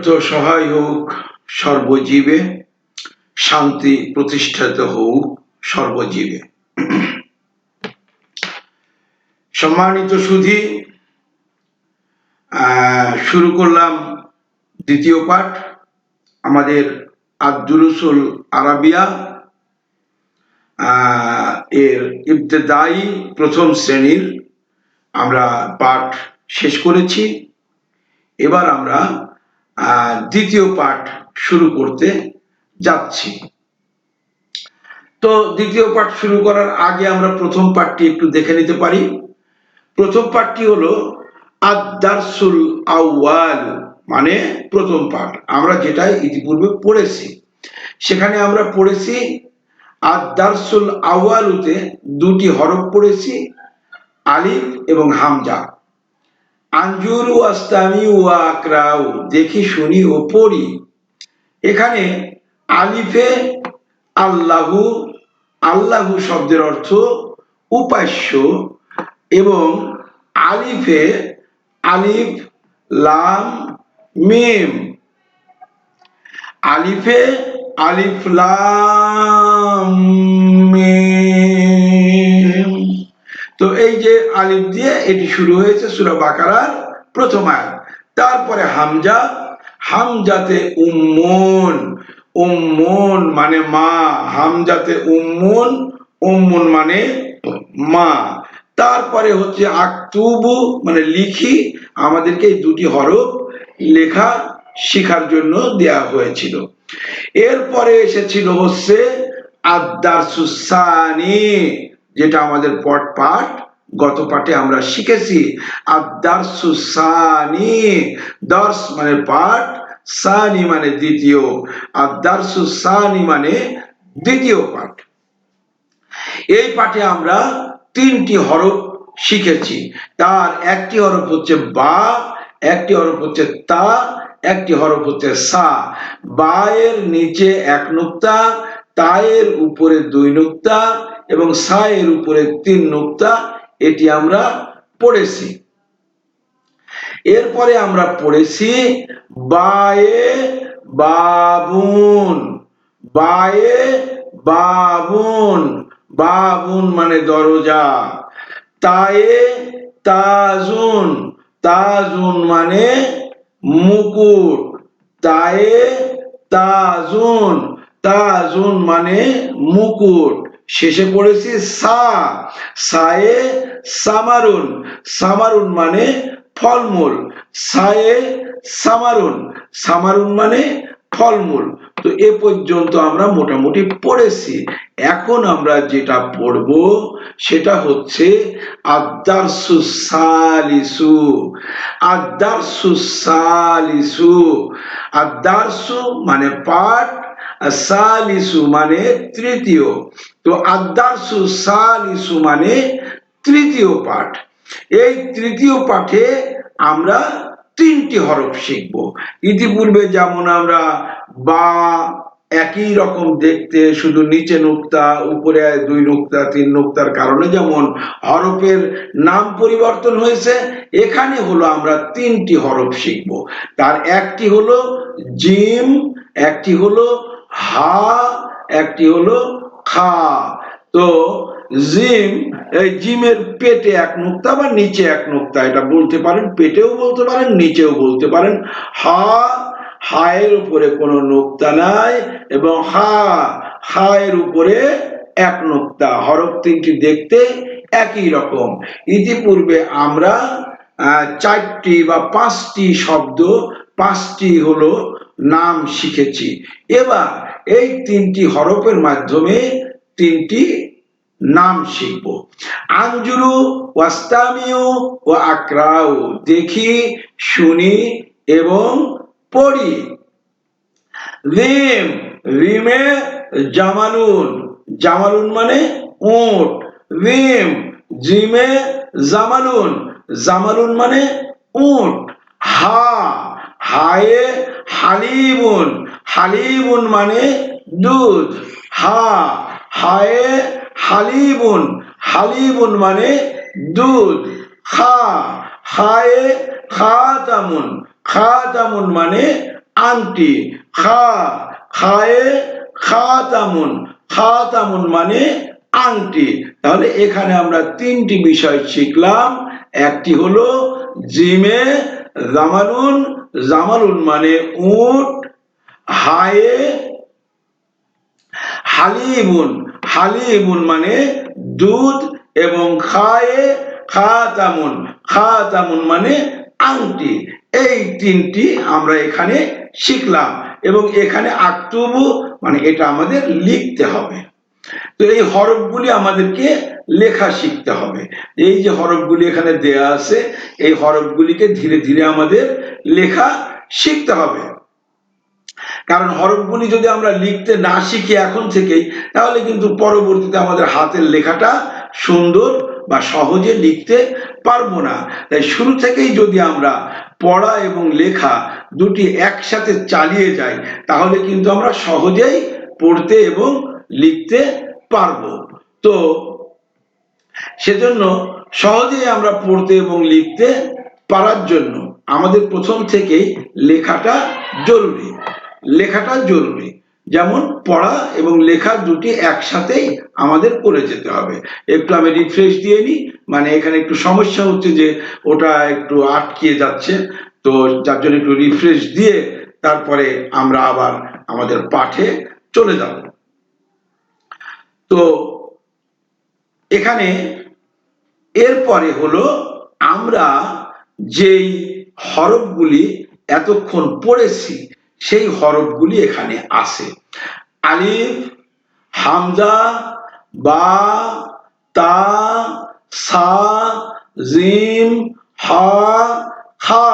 অনন্ত সহায় হোক সর্বজীবে, শান্তি প্রতিষ্ঠিত হোক সর্বজীবে। সম্মানিত সুধী, শুরু করলাম দ্বিতীয় পাঠ আমাদের আদ-দুরুসুল আরাবিয়া এর ইবতেদায়ী প্রথম শ্রেণীর আমরা পাঠ শেষ করেছি। এবার আমরা দ্বিতীয় পাঠ শুরু করতে যাচ্ছি। তো দ্বিতীয় পাঠ শুরু করার আগে আমরা প্রথম পাঠটি একটু দেখে নিতে পারি। প্রথম পাঠটি হলো আদ-দারসুল আউয়াল, মানে প্রথম পাঠ, আমরা যেটা ইতিপূর্বে পড়েছি। সেখানে আমরা পড়েছি আদ-দারসুল আউয়ালুতে দুটি হরফ পড়েছি, আলিফ এবং হামজা। আনজুরু আস্তামি ওয়া আকরাউ, দেখি শুনি ও পড়ি। এখানে আলিফে আল্লাহু, আল্লাহু শব্দের অর্থ উপাস্য, এবং আলিফে আলিফ লাম মিম, আলিফে আলিফ লাম মিম। তো এই যে আলিফ দিয়ে এটি শুরু হয়েছে সূরা বাকারার প্রথম আয়াত। তারপরে হামজা, হামজাতে উম্মুন, উম্মুন মানে মা, হামজাতে উম্মুন, উম্মুন মানে মা। তারপরে হচ্ছে আক্তুবু মানে লিখি, আমাদেরকে এই দুটি হরফ লেখা শেখার জন্য দেয়া হয়েছিল। এরপরে এসেছিল হচ্ছে আদ-দারসুস সানি, যেটা আমাদের পাঠ গত পাঠে আমরা শিখেছি। আদ-দারসুস সানি, দর্স মানে পাঠ, সানি মানে দ্বিতীয়, আদ-দারসুস সানি মানে দ্বিতীয় পাঠ। এই পাঠে আমরা তিনটি হরফ শিখেছি। তার একটি হরফ হচ্ছে বা, একটি হরফ হচ্ছে তা, একটি হরফ হচ্ছে সা। বা এর নিচে এক নুক্তা, তা এর উপরে দুই নুক্তা এবং সা এর উপরে তিন নুক্তা, এটি আমরা পড়েছি। এরপরে আমরা পড়েছি বায়ে বাবুন, বায়ে বাবুন, বাবুন মানে দরজা। তায়ে তাজুন, তাজুন মানে মুকুট। তায়ে তাজুন, তাজুন মানে মুকুট। শেষে পড়েছি সা, সায়ে সামারুন, সামারুন মানে ফলমূল। সায়ে সামারুন, সামারুন মানে ফলমূল। তো এ পর্যন্ত আমরা মোটামুটি পড়েছি। এখন আমরা যেটা পড়ব সেটা হচ্ছে আদ-দারসুস সালিসু, আদ-দারসুস সালিসু। আদ-দারসু মানে পাঠ, সালিসু মানে তৃতীয়। তো আদ-দারসুস সালিসু মানে তৃতীয় পাঠ। এই তৃতীয় পাঠে আমরা তিনটি হরফ শিখব। ইতিপূর্বে যেমন আমরা বা একই রকম দেখতে, শুধু নিচে নুক্তা উপরে দুই নুক্তা তিন নুক্তার কারণে যেমন হরফের নাম পরিবর্তন হয়েছে, এখানে হলো আমরা তিনটি হরফ শিখব। তার একটি হলো জিম, একটি হলো হা, একটি হলো খা। তো জিম, এই জিমের পেটে এক নুক্তা বা নিচে এক নুক্তা, এটা বলতে পারেন, পেটেও বলতে পারেন নিচেও বলতে পারেন। হা, হায়ের উপরে কোনো নুক্তা নাই, এবং হা, হায়ের উপরে এক নুক্তা। হরফ তিনটি দেখতে একই রকম। ইতিপূর্বে আমরা চারটি বা পাঁচটি শব্দ, পাঁচটি হলো নাম শিখেছি। এবার এই তিনটি হরফের মাধ্যমে তিনটি নাম শিখব। আনজুরু ওয়াস্তামিউ ওয়া আকরাউ, দেখি শুনি এবং পড়ি। রিম, রিমে জামালুন, জামালুন মানে উট। রিম, জিমে জামালুন, জামালুন মানে উট। হা, হায়ে হালিবুন, হালিবুন মানে দুধ। হা, হায়ে হালিবুন, হালিবুন মানে দুধ। খা, হায়ে খাতামুন, খাতামুন মানে আংটি, খা, খায়ে খাতামুন, খাতামুন মানে আংটি। তাহলে এখানে আমরা তিনটি বিষয় শিখলাম। একটি হলো জিমে জামালুন, জামালুন মানে উট, হায়ে হালিবুন, হালিবুন মানে দুধ, এবং খায়ে খাতামুন, খাতামুন মানে আংটি। এই তিনটি আমরা এখানে শিখলাম, এবং এখানে আক্তুবু মানে এটা আমাদের লিখতে হবে। তো এই হরফগুলি আমাদেরকে লেখা শিখতে হবে। এই যে হরফগুলি এখানে দেয়া আছে, এই হরফগুলিকে ধীরে ধীরে আমাদের লেখা শিখতে হবে। কারণ হরফগুলি যদি আমরা লিখতে না শিখি এখন থেকেই, তাহলে কিন্তু পরবর্তীতে আমাদের হাতের লেখাটা সুন্দর বা সহজে লিখতে পারবো না। তাই শুরু থেকেই যদি আমরা পড়া এবং লেখা দুটি একসাথে চালিয়ে যাই, তাহলে কিন্তু আমরা সহজেই পড়তে এবং লিখতে পারবো। তো সেজন্য সহজেই আমরা পড়তে এবং লিখতে পারার জন্য আমাদের প্রথম থেকেই লেখাটা জরুরি, লেখাটা জরুরি। যেমন পড়া এবং লেখা দুটি একসাথেই আমাদের করে যেতে হবে। একটু আমি রিফ্রেশ দিয়ে নিই, মানে এখানে একটু সমস্যা হচ্ছে যে ওটা একটু আটকিয়ে যাচ্ছে, তো যার জন্য একটু রিফ্রেশ দিয়ে তারপরে আমরা আবার আমাদের পাঠে চলে যাব। তো এখানে এরপরে হলো আমরা যেই হরফগুলি এতক্ষণ পড়েছি সেই হরফগুলি এখানে আছে। আলিফ, হামজা, বা, তা, সা, জিম, হা, খা।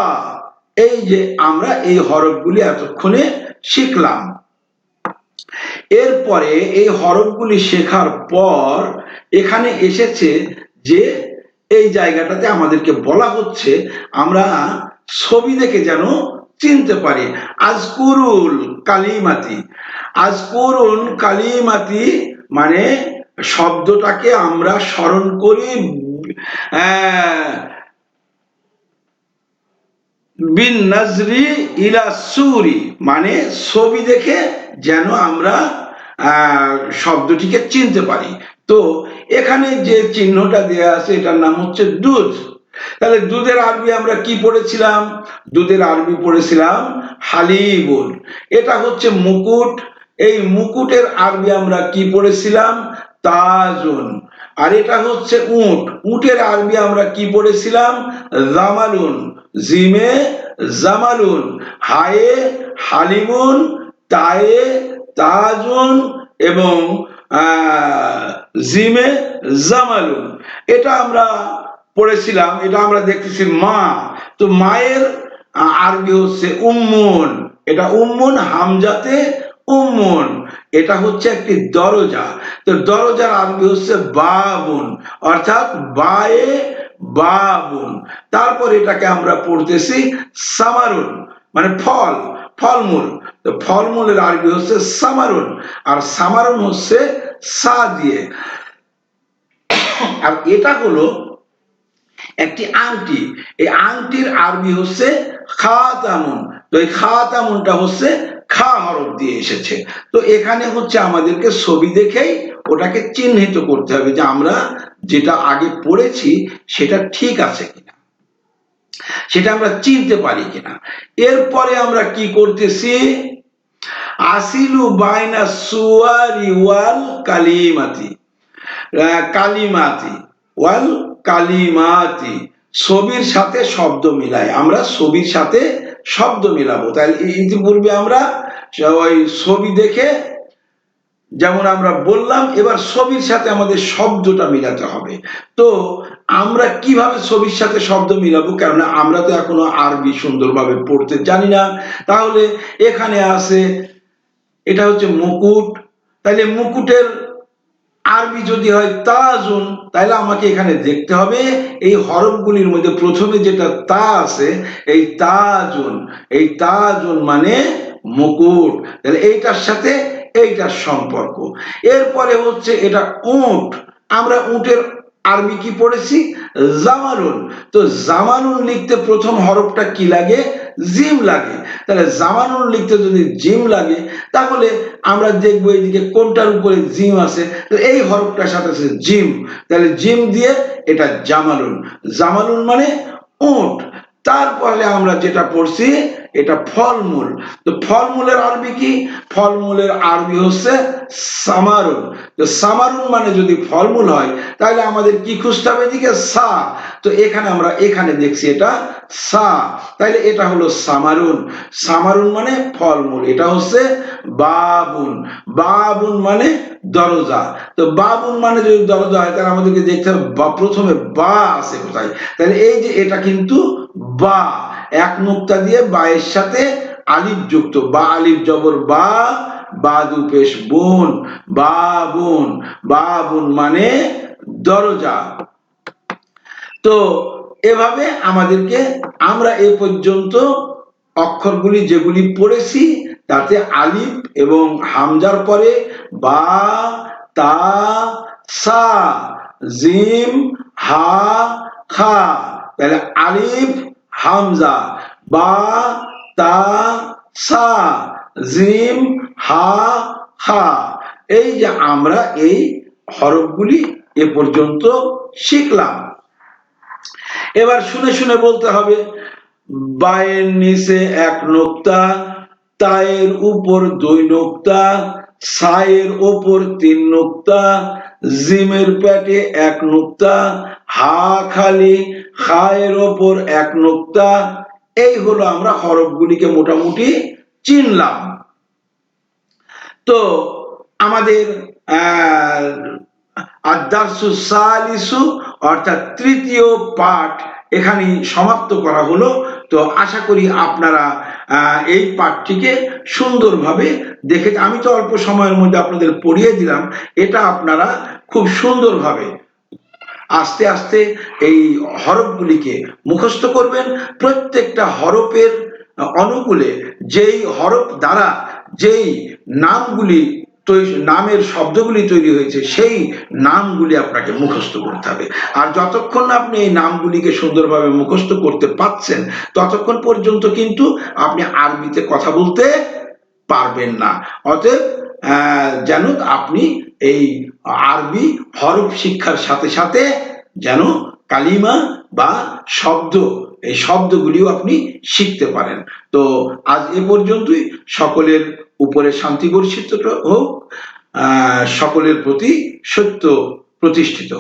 এই যে আমরা এই হরফগুলি এতক্ষণে শিখলাম। এরপরে এই হরফগুলি শেখার পর এখানে এসেছে যে এই জায়গাটাতে আমাদেরকে বলা হচ্ছে আমরা ছবি দেখে যেন চিনতে পারি। আজকুরুল কালিমাতি, আজকুরুন কালিমাতি মানে শব্দটাকে আমরা স্মরণ করি, বিন নাজরি ইলা সুরি মানে ছবি দেখে যেন আমরা শব্দটিকে চিনতে পারি। তো এখানে যে চিহ্নটা দেয়া আছে এটার নাম হচ্ছে দুধ। তাহলে দুধের আরবি আমরা কি পড়েছিলাম? দুধের আরবি পড়েছিলাম হালিবুন। এটা হচ্ছে মুকুট, এই মুকুটের আরবি আমরা কি পড়েছিলাম? তাজুন। আর এটা হচ্ছে উট, উটের আরবি আমরা কি পড়েছিলাম? জামালুন। জিমে জামালুন, হায়ে হালিমুন, তায়ে তাজুন, এবং জিমে জামালুন। এটা আমরা পড়েছিলাম। এটা আমরা দেখতেছি মা। তো মায়ের আরবি হচ্ছে উম্মুন, এটা উম্মুন হামজাতে উম্মুন। এটা হচ্ছে একটি দরজা। তো দরজার আরবি হচ্ছে বাবুন, অর্থাৎ বায়ে বাবুন। তারপর এটাকে আমরা পড়তেছি সামারুন মানে ফল, ফলমূল। তো ফলমূলের আরবি হচ্ছে সামারুন, আর সামারুন হচ্ছে সা দিয়ে। আর এটা হলো একটি আংটি, এই আংটির আরবি হচ্ছে খাতামুন। তো এই খাতামুনটা হচ্ছে খা হরফ দিয়ে এসেছে। তো এখানে হচ্ছে আমাদেরকে ছবি দেখেই ওটাকে চিহ্নিত করতে হবে যে আমরা যেটা আগে পড়েছি সেটা ঠিক আছে কিনা, সেটা আমরা চিনতে পারি কিনা। এরপরে আমরা কি করতেছি? আসিলু বাইনা সুয়ারি ওয়াল কালিমাতি, কালিমাতি ওয়াল কালিমাতি, ছবির সাথে শব্দ মিলাই। আমরা ছবির সাথে শব্দ মিলাবো। তাহলে ইতিপূর্বে আমরা ওই ছবি দেখে যেমন আমরা বললাম, এবার ছবির সাথে আমাদের শব্দটা মিলাতে হবে। তো আমরা কিভাবে ছবির সাথে শব্দ মিলাবো? কেননা আমরা তো এখনো আরবি সুন্দরভাবে পড়তে জানি না। তাহলে এখানে আছে, এটা হচ্ছে মুকুট। তাহলে মুকুটের আরবি যদি হয় তাজুন, তাহলে আমাকে এখানে দেখতে হবে এই হরফগুলির মধ্যে প্রথমে যেটা তা আছে, এই তাজুন, এই তাজুন মানে মুকুট। তাহলে এইটার সাথে এইটার সম্পর্ক। এরপরে হচ্ছে এটা উট, আমরা উটের আরবি কি পড়েছি? জামালুন। তো জামালুন লিখতে প্রথম হরফটা কি লাগে? জিম লাগে, তাহলে জামানুন লিখতে যদি জিম লাগে তাহলে আমরা দেখবো এইদিকে কোনটার উপরে জিম আছে, তো এই হরফটার সাথে আছে জিম, তাহলে জিম দিয়ে এটা জামালুন। জামালুন মানে উট। তারপরে আমরা যেটা পড়ছি এটা ফলমূল। তো ফলমূলের আরবি কি? ফলমূলের আরবি হচ্ছে সামারুন। তো সামারুন মানে যদি ফলমূল হয় তাহলে আমাদের কি খুঁজতে হবে? এদিকে সা। তো এখানে আমরা এখানে দেখছি এটা সা, তাহলে এটা হলো সামারুন। সামারুন মানে ফলমূল, এটা হচ্ছে বাবুন। বাবুন মানে দরজা। তো বাবুন মানে যদি দরজা হয় তাহলে আমাদেরকে দেখতে হবে প্রথমে বা আছে কোথায়, তাহলে এই যে এটা কিন্তু বা, এক নুক্তা দিয়ে বা এর সাথে আলিফ যুক্ত, বা আলিফ জবর বা, বাদু পেশ বুন, বাবুন। বাবুন মানে দরজা। তো এভাবে আমাদেরকে আমরা এ পর্যন্ত অক্ষরগুলি যেগুলি পড়েছি তাতে আলিফ এবং হামজার পরে বা, তা, সা, জিম, হা, খা, তাহলে আলিফ হামজা, বা, তা, সা, জিম, হা, খা, এই যে আমরা এই হরফগুলি এ পর্যন্ত শিখলাম। এবার শুনে শুনে বলতে হবে, বায়ের নিচে এক নোক্তা, তায়ের উপর দুই নোক্তা, সায়ের ওপর তিন নোক্তা, জিমের পেটে এক নোক্তা, হা খালি, খায়ের ওপর এক নোক্তা। এই হলো আমরা হরফগুলিকে মোটামুটি চিনলাম। তো আমাদের অর্থাৎ তৃতীয় পাঠ এখানে সমাপ্ত করা হলো। তো আশা করি আপনারা এই পাঠটিকে সুন্দরভাবে দেখে, আমি তো অল্প সময়ের মধ্যে আপনাদের পড়িয়ে দিলাম, এটা আপনারা খুব সুন্দরভাবে আস্তে আস্তে এই হরফগুলিকে মুখস্থ করবেন। প্রত্যেকটা হরফের অনুকূলে যেই হরফ দ্বারা যেই নামগুলি নামের শব্দগুলি তৈরি হয়েছে সেই নামগুলি আপনাকে মুখস্থ করতে হবে। আর যতক্ষণ না আপনি এই নামগুলিকে সুন্দরভাবে মুখস্থ করতে পারছেন ততক্ষণ পর্যন্ত কিন্তু আপনি আরবিতে কথা বলতে পারবেন না। অতএব যেন আপনি এই আরবি হরফ শিক্ষার সাথে সাথে যেন কালিমা বা শব্দ, এই শব্দগুলিও আপনি শিখতে পারেন। তো আজ এ পর্যন্তই। সকলের উপরে শান্তি বর্ষিত হোক, সকলের প্রতি সত্য প্রতিষ্ঠিত।